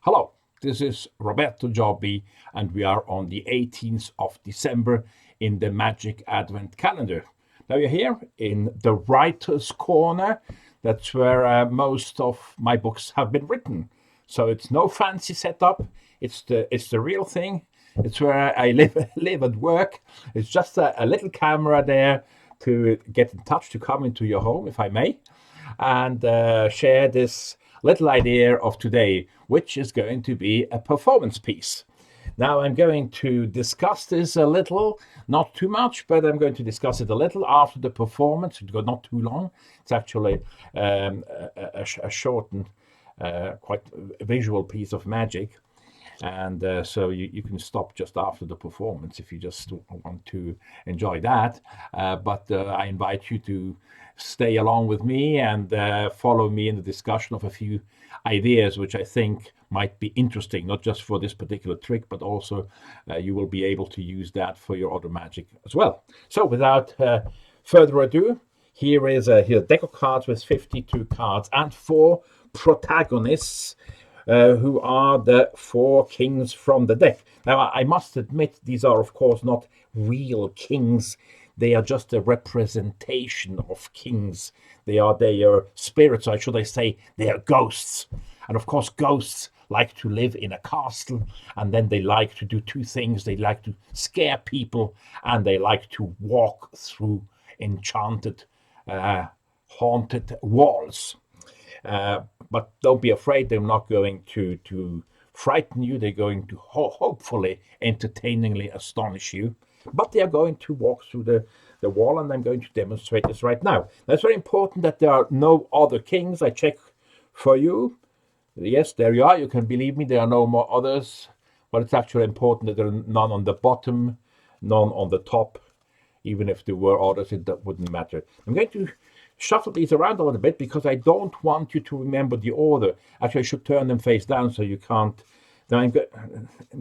Hello, this is Roberto Giobbi, and we are on the 18th of December in the Magic Advent Calendar. Now you're here in the Writer's Corner. That's where most of my books have been written. So it's no fancy setup. It's the real thing. It's where I live and work. It's just a little camera there to get in touch, to come into your home, if I may, and share this little idea of today, which is going to be a performance piece. Now I'm going to discuss this a little, not too much, but I'm going to discuss it a little after the performance. It's not too long. It's actually a shortened, quite visual piece of magic. And so you can stop just after the performance if you just want to enjoy that. But I invite you to stay along with me and follow me in the discussion of a few ideas which I think might be interesting, not just for this particular trick, but also you will be able to use that for your other magic as well. So without further ado, here is a deck of cards with 52 cards and 4 protagonists. Who are the 4 kings from the deck. Now, I must admit, these are, of course, not real kings. They are just a representation of kings. They are their spirits, or should I say, they are ghosts. And, of course, ghosts like to live in a castle, and then they like to do 2 things. They like to scare people, and they like to walk through enchanted, haunted walls. But don't be afraid, they're not going to frighten you. They're going to hopefully entertainingly astonish you. But they are going to walk through the wall, and I'm going to demonstrate this right now. Now, it's very important that there are no other kings. I check for you. Yes, there you are. You can believe me, there are no more others. But it's actually important that there are none on the bottom, none on the top. Even if there were others, that wouldn't matter. I'm going to shuffle these around a little bit because I don't want you to remember the order. Actually, I should turn them face down so you can't. Now I'm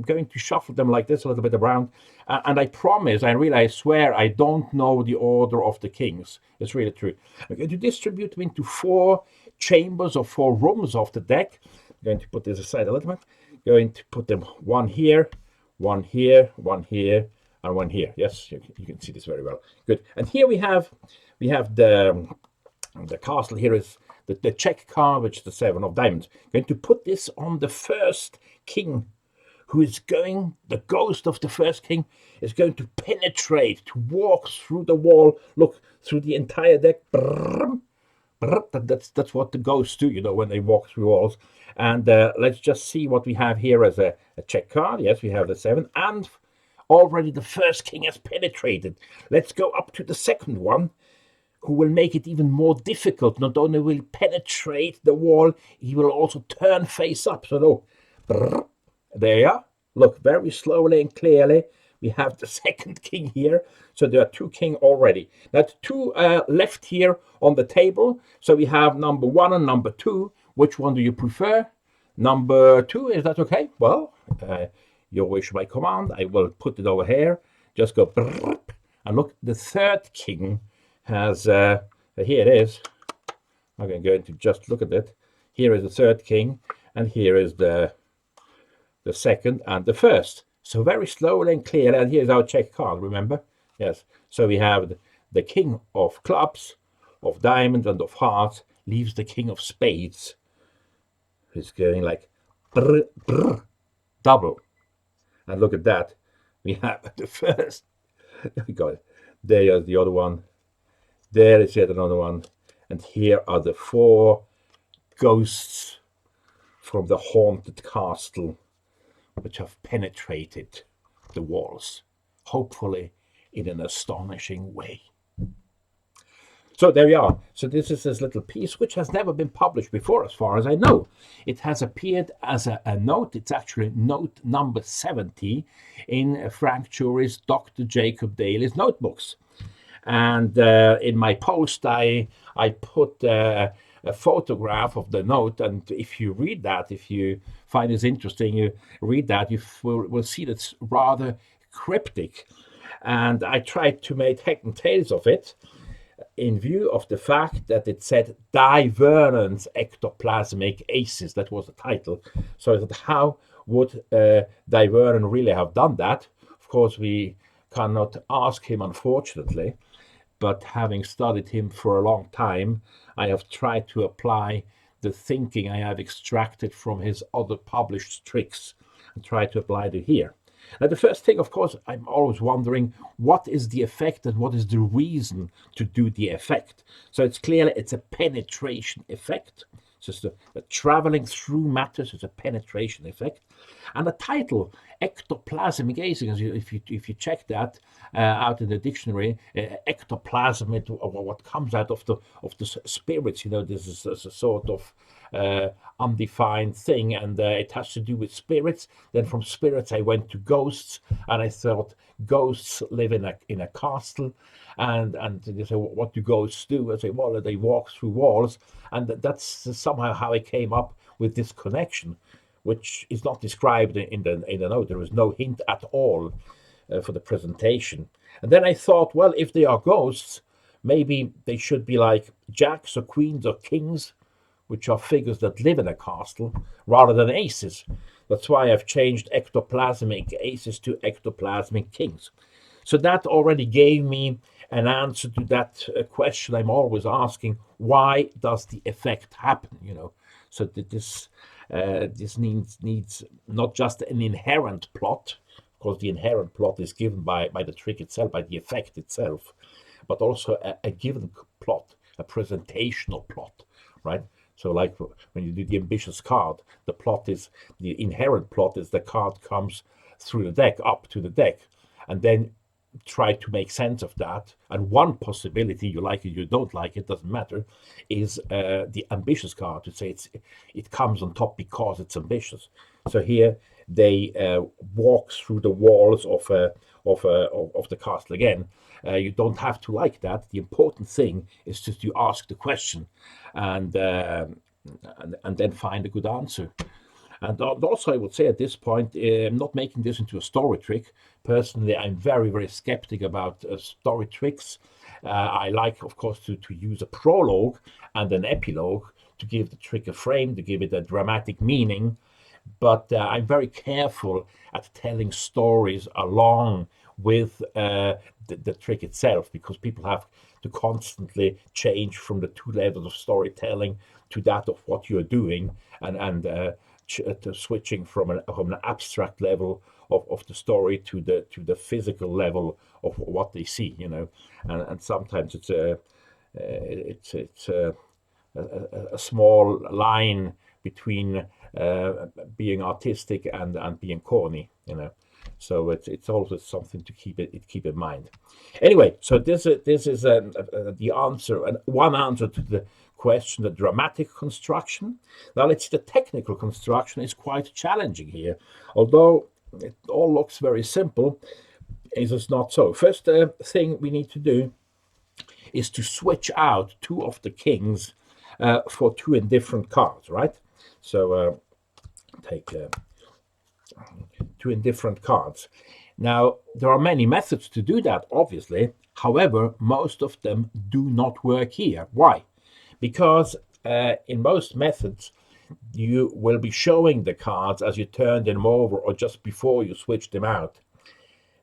going to shuffle them like this a little bit around. And I promise, I swear, I don't know the order of the kings. It's really true. I'm going to distribute them into 4 chambers or 4 rooms of the deck. I'm going to put this aside a little bit. Going to put them one here, one here, one here, and one here. Yes, you can see this very well. Good. And here we have the castle. Here is the check card, which is the 7 of diamonds. I'm going to put this on the first king, who is going, the ghost of the first king is going to penetrate, to walk through the wall, look through the entire deck. Brrr, brrr, that's what the ghosts do, when they walk through walls. And let's just see what we have here as a check card. Yes, we have the 7, and already the first king has penetrated. Let's go up to the second one, who will make it even more difficult. Not only will he penetrate the wall, he will also turn face up. So there you are. Look, very slowly and clearly, we have the second king here. So there are 2 kings already. Now 2 left here on the table. So we have number 1 and number 2. Which one do you prefer? Number 2, is that okay? Well, your wish my command. I will put it over here. Just go and look, the third king has here it is. I'm going to just look at it. Here is the third king, and here is the second and the first. So very slowly and clearly, and here's our check card, remember? Yes. So we have the king of clubs, of diamonds, and of hearts, leaves the king of spades. It's going like brr, brr, double. And look at that. We have the first. There we go. There is the other one. There is yet another one. And here are the 4 ghosts from the haunted castle, which have penetrated the walls, hopefully in an astonishing way. So there we are. So this is this little piece, which has never been published before, as far as I know. It has appeared as a note. It's actually note number 70 in Frank Csuri's Dr. Jacob Daley's notebooks. And in my post, I put a photograph of the note. And if you read that, if you find it interesting, you read that, you will see that it's rather cryptic. And I tried to make head and tails of it. in view of the fact that it said Dai Vernon's Ectoplasmic Aces, that was the title. So I thought, how would Dai Vernon really have done that? Of course, we cannot ask him, unfortunately, but having studied him for a long time, I have tried to apply the thinking I have extracted from his other published tricks and try to apply it here. Now, the first thing, of course, I'm always wondering what is the effect and what is the reason to do the effect. So it's clearly it's a penetration effect. It's just a traveling through matter. So it's a penetration effect. And the title, Ectoplasmic Aces, if you check that out in the dictionary, ectoplasm, what comes out of the spirits. This is a sort of undefined thing, and it has to do with spirits. Then from spirits I went to ghosts, and I thought ghosts live in a castle, and they say, what do ghosts do? I say, well, they walk through walls, and that's somehow how I came up with this connection, which is not described in the note. There is no hint at all for the presentation. And then I thought, well, if they are ghosts, maybe they should be like jacks or queens or kings, which are figures that live in a castle, rather than aces. That's why I've changed ectoplasmic aces to ectoplasmic kings. So that already gave me an answer to that question I'm always asking: why does the effect happen? So that this needs not just an inherent plot, because the inherent plot is given by the trick itself, by the effect itself, but also a given plot, a presentational plot, right? So like when you do the ambitious card, the inherent plot is the card comes through the deck, up to the deck, and then try to make sense of that. And one possibility, you like it, you don't like it, doesn't matter, is the ambitious card, to say it comes on top because it's ambitious. So here they walk through the walls of the castle again. You don't have to like that. The important thing is just you ask the question and then find a good answer. And also, I would say at this point, I'm not making this into a story trick. Personally, I'm very, very skeptic about story tricks. I like, of course, to use a prologue and an epilogue to give the trick a frame, to give it a dramatic meaning. But I'm very careful at telling stories along with the trick itself, because people have to constantly change from the two levels of storytelling to that of what you're doing, and to switching from an abstract level of the story to the physical level of what they see, and sometimes it's a small line between being artistic and being corny, So it's also something to keep in mind. Anyway, so this is the answer, and one answer to the question, the dramatic construction. Now let's see, the technical construction is quite challenging here, although it all looks very simple. It is not so. First thing we need to do is to switch out two of the kings for two indifferent cards, right? So take two indifferent cards. Now, there are many methods to do that, obviously. However, most of them do not work here. Why? Because in most methods, you will be showing the cards as you turn them over or just before you switch them out.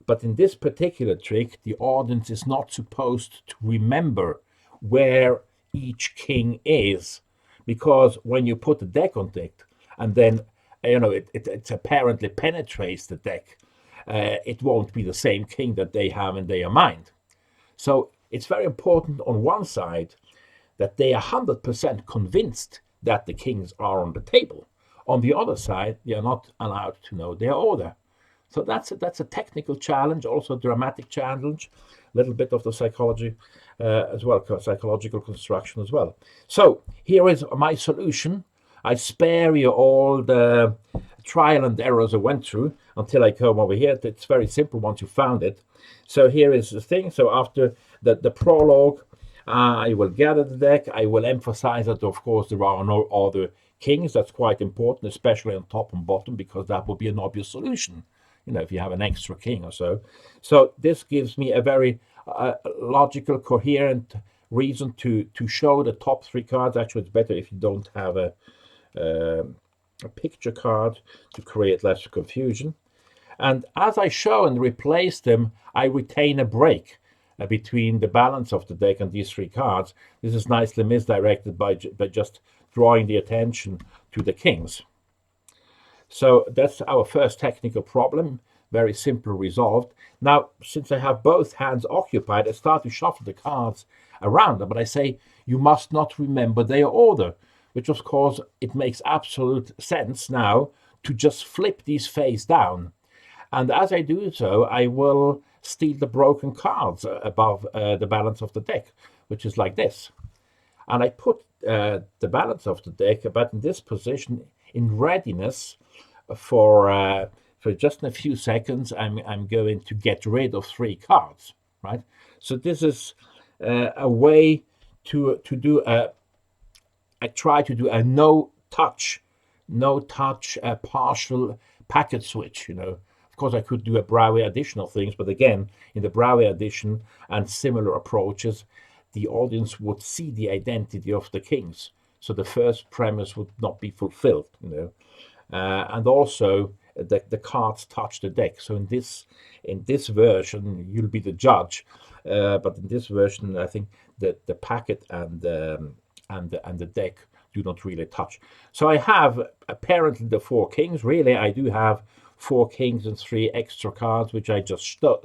But in this particular trick, the audience is not supposed to remember where each king is, because when you put the deck on deck and then it apparently penetrates the deck, it won't be the same king that they have in their mind. So it's very important on one side that they are 100% convinced that the kings are on the table. On the other side, they are not allowed to know their order. So that's a technical challenge, also a dramatic challenge, a little bit of the psychology as well, psychological construction as well. So here is my solution. I spare you all the trial and errors I went through until I come over here. It's very simple once you found it. So here is the thing. So after the prologue, I will gather the deck. I will emphasize that, of course, there are no other kings. That's quite important, especially on top and bottom, because that would be an obvious solution, if you have an extra king or so. So this gives me a very logical, coherent reason to show the top 3 cards. Actually, it's better if you don't have a picture card to create less confusion. And as I show and replace them, I retain a break between the balance of the deck and these 3 cards. This is nicely misdirected by just drawing the attention to the kings. So that's our first technical problem, very simple resolved. Now, since I have both hands occupied, I start to shuffle the cards around them, but I say you must not remember their order, which of course it makes absolute sense now to just flip these face down. And as I do so, I will steal the broken cards above the balance of the deck, which is like this. And I put the balance of the deck about in this position in readiness for just in a few seconds. I'm going to get rid of 3 cards, right? So this is a way to do I try to do a no touch partial packet switch, Of course, I could do a Browey additional things, but again, in the Browey addition and similar approaches, the audience would see the identity of the kings. So the first premise would not be fulfilled, and also the cards touch the deck. So in this version, you'll be the judge, but in this version, I think that the packet and the deck do not really touch. So I have apparently the 4 kings. Really, I do have 4 kings and 3 extra cards, which I just stole.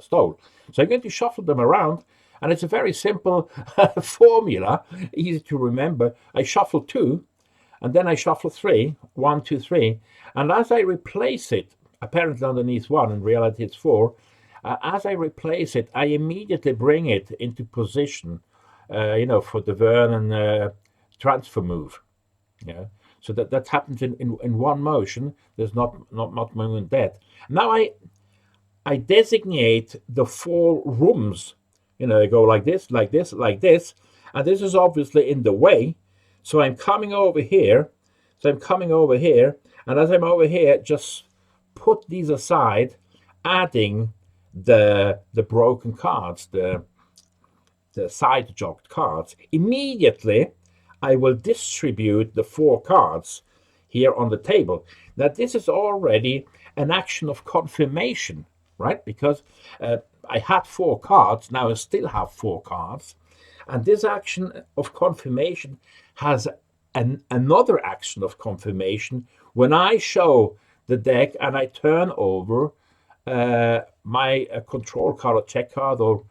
So I'm going to shuffle them around, and it's a very simple formula, easy to remember. I shuffle 2, and then I shuffle 3, 1, 2, 3, and as I replace it, apparently underneath 1, in reality it's 4, as I replace it, I immediately bring it into position, for the Vernon transfer move. So that happens in one motion. There's not much movement there. Now I designate the 4 rooms. I go like this, like this, like this, and this is obviously in the way. So I'm coming over here. And as I'm over here, just put these aside, adding the broken cards, the side jogged cards. Immediately, I will distribute the 4 cards here on the table. Now, this is already an action of confirmation, right? Because I had 4 cards, now I still have 4 cards. And this action of confirmation has another action of confirmation when I show the deck and I turn over my control card or check card, or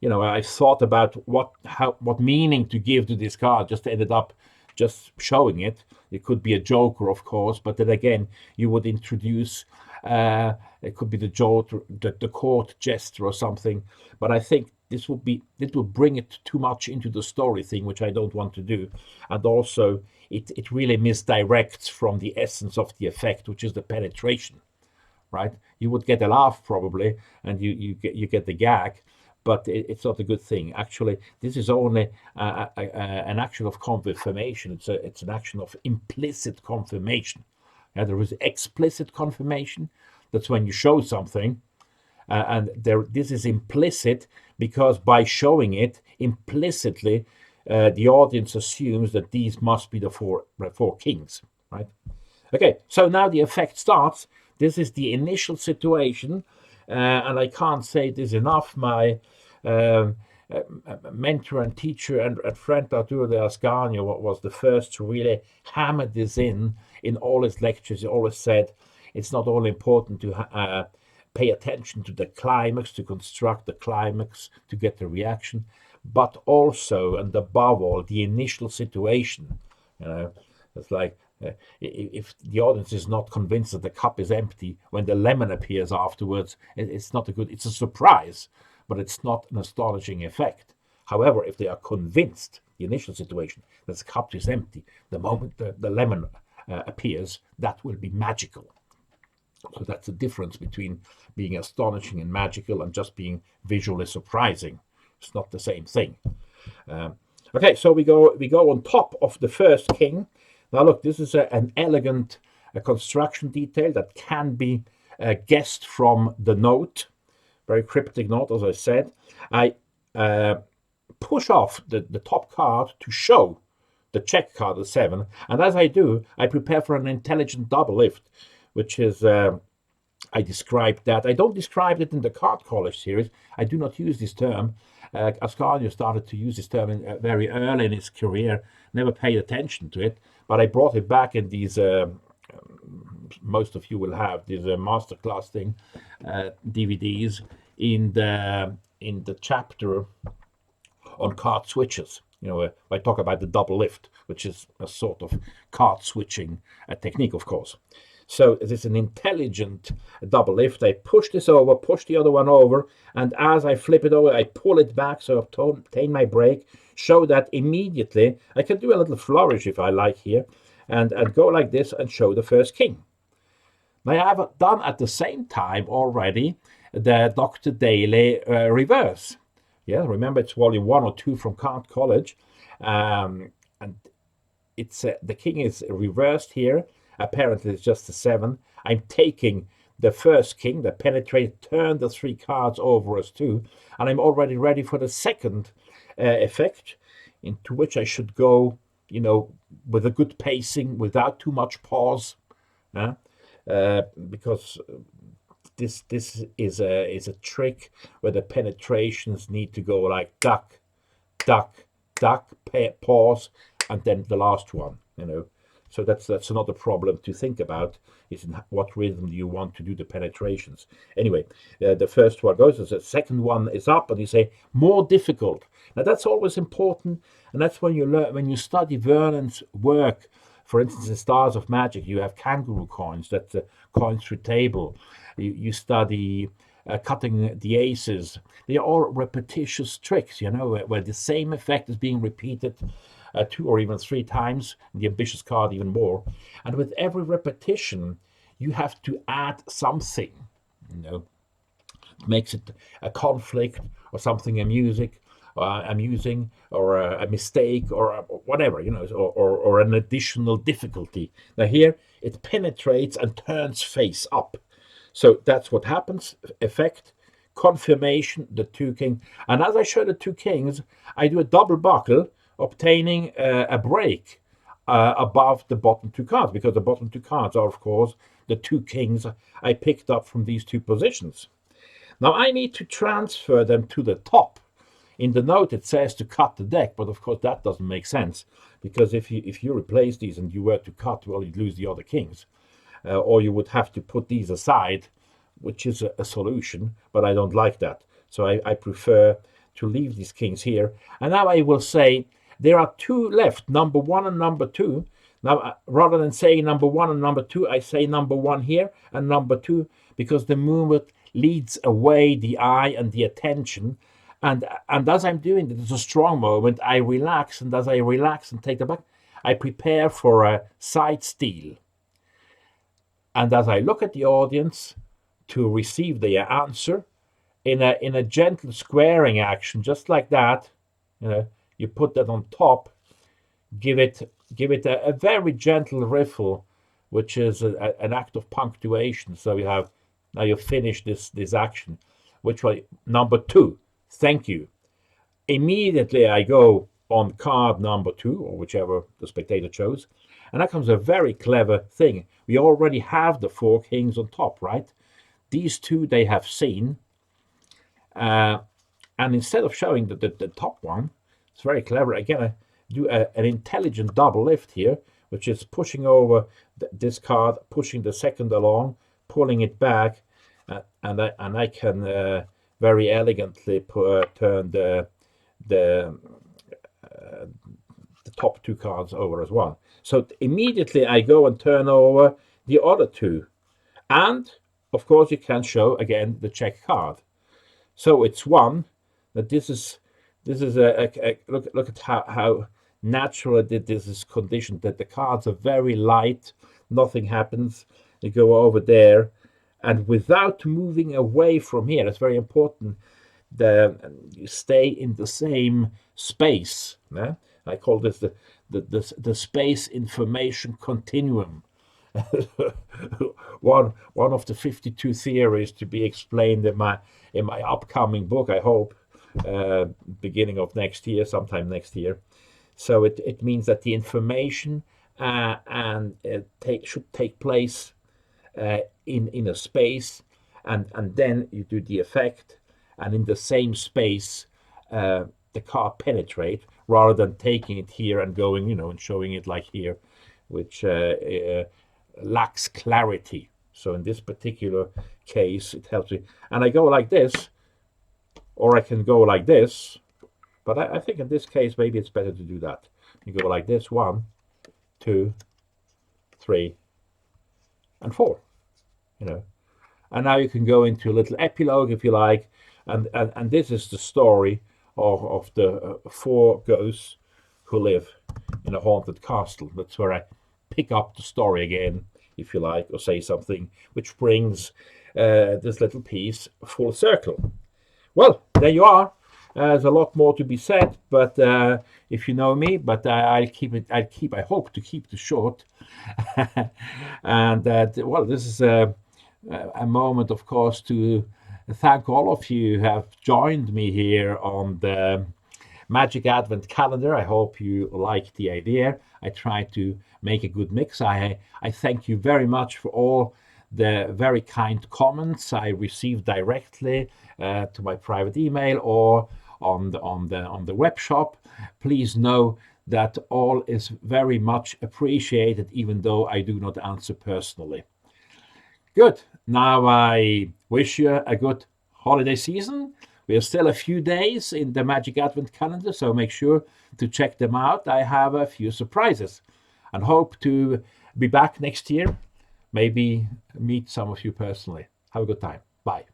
I thought about what meaning to give to this card, just ended up just showing it. It could be a joker, of course, but then again, you would introduce, it could be the joker, the court jester or something. But I think this will bring it too much into the story thing, which I don't want to do. And also, it really misdirects from the essence of the effect, which is the penetration, right? You would get a laugh probably, and you get the gag, but it's not a good thing. Actually, this is only an action of confirmation. It's an action of implicit confirmation. There is explicit confirmation. That's when you show something, and this is implicit because by showing it implicitly, the audience assumes that these must be the four kings, right? Okay, so now the effect starts. This is the initial situation, and I can't say this enough. My mentor and teacher and friend Arturo de Ascanio was the first to really hammer this in all his lectures. He always said it's not only important to pay attention to the climax, to construct the climax, to get the reaction, but also and above all the initial situation. It's like if the audience is not convinced that the cup is empty when the lemon appears afterwards, it's not a good. It's a surprise, but it's not an astonishing effect. However, if they are convinced, the initial situation, that the cup is empty, the moment the lemon appears, that will be magical. So that's the difference between being astonishing and magical and just being visually surprising. It's not the same thing. Okay, so we go on top of the first king. Now look, this is an elegant construction detail that can be guessed from the note. Very cryptic note, as I said. I push off the top card to show the check card, the 7. And as I do, I prepare for an intelligent double lift, which is, I described that. I don't describe it in the Card College series. I do not use this term. Ascanio started to use this term very early in his career, never paid attention to it, but I brought it back in these, most of you will have these masterclass thing, DVDs, in the chapter on card switches. I talk about the double lift, which is a sort of card switching technique, of course. So it is an intelligent double lift. I push this over, push the other one over, and as I flip it over, I pull it back so I obtain my break, show that immediately. I can do a little flourish if I like here, and go like this and show the first king. Now I have done at the same time already the Dr. Daley reverse. Yeah, remember it's volume 1 or 2 from Card College, and it's the king is reversed here. Apparently it's just a 7. I'm taking the first king, the penetrate, turn the 3 cards over as 2, and I'm already ready for the second effect, into which I should go, with a good pacing, without too much pause, because this is a trick where the penetrations need to go like duck, duck, duck, pause, and then the last one, So that's another problem to think about, is in what rhythm do you want to do the penetrations. Anyway, the first one goes, the second one is up, and you say, more difficult. Now that's always important, and that's when you learn, when you study Vernon's work. For instance, in Stars of Magic, you have kangaroo coins, that's coins through table. You study cutting the aces. They are all repetitious tricks, where the same effect is being repeated 2 or even 3 times, the ambitious card even more. And with every repetition, you have to add something, It makes it a conflict or something amusing, or a mistake, or whatever, or an additional difficulty. Now here, it penetrates and turns face up. So that's what happens. Effect, confirmation, the 2 kings. And as I show the 2 kings, I do a double buckle, obtaining a break above the bottom 2 cards, because the bottom 2 cards are, of course, the 2 kings I picked up from these 2 positions. Now I need to transfer them to the top. In the note it says to cut the deck, but of course that doesn't make sense, because if you replace these and you were to cut, well, you'd lose the other kings, or you would have to put these aside, which is a solution, but I don't like that. So I prefer to leave these kings here. And now I will say there are 2 left, number 1 and number 2. Now, rather than saying number 1 and number 2, I say number 1 here and number 2, because the movement leads away the eye and the attention. And as I'm doing it, it's a strong moment. I relax, and as I relax and take the back, I prepare for a side steal. And as I look at the audience to receive their answer, in a gentle squaring action, just like that, you put that on top, give it a very gentle riffle, which is an act of punctuation. So you have, now you finish this action, which was number 2. Thank you. Immediately I go on card number 2, or whichever the spectator chose, and that comes a very clever thing. We already have the 4 kings on top, right? These 2 they have seen. And instead of showing the top one, it's very clever. Again, I do an intelligent double lift here, which is pushing over this card, pushing the second along, pulling it back, and I can very elegantly turn the top 2 cards over as well. So immediately I go and turn over the other 2, and of course you can show again the check card. So it's one that this is a look at how natural this is conditioned, that the cards are very light, nothing happens, they go over there, and without moving away from here, it's very important that you stay in the same space. I call this the space information continuum. one of the 52 theories to be explained in my upcoming book, I hope. beginning of next year, sometime next year. So it means that the information should take place in a space, and then you do the effect, and in the same space the card penetrate, rather than taking it here and going, and showing it like here, which lacks clarity. So in this particular case, it helps me. And I go like this, or I can go like this, but I think in this case maybe it's better to do that. You go like this, 1, 2, 3, and 4. And now you can go into a little epilogue if you like, and this is the story of the 4 ghosts who live in a haunted castle. That's where I pick up the story again, if you like, or say something which brings this little piece full circle. Well, there you are. There's a lot more to be said, but if you know me, but I hope to keep this short. And well, this is a moment, of course, to thank all of you who have joined me here on the Magic Advent Calendar. I hope you like the idea. I try to make a good mix. I thank you very much for all the very kind comments I received directly to my private email or on the web shop. Please know that all is very much appreciated, even though I do not answer personally. Good. Now I wish you a good holiday season. We are still a few days in the Magic Advent Calendar, so make sure to check them out. I have a few surprises and hope to be back next year. Maybe meet some of you personally. Have a good time. Bye.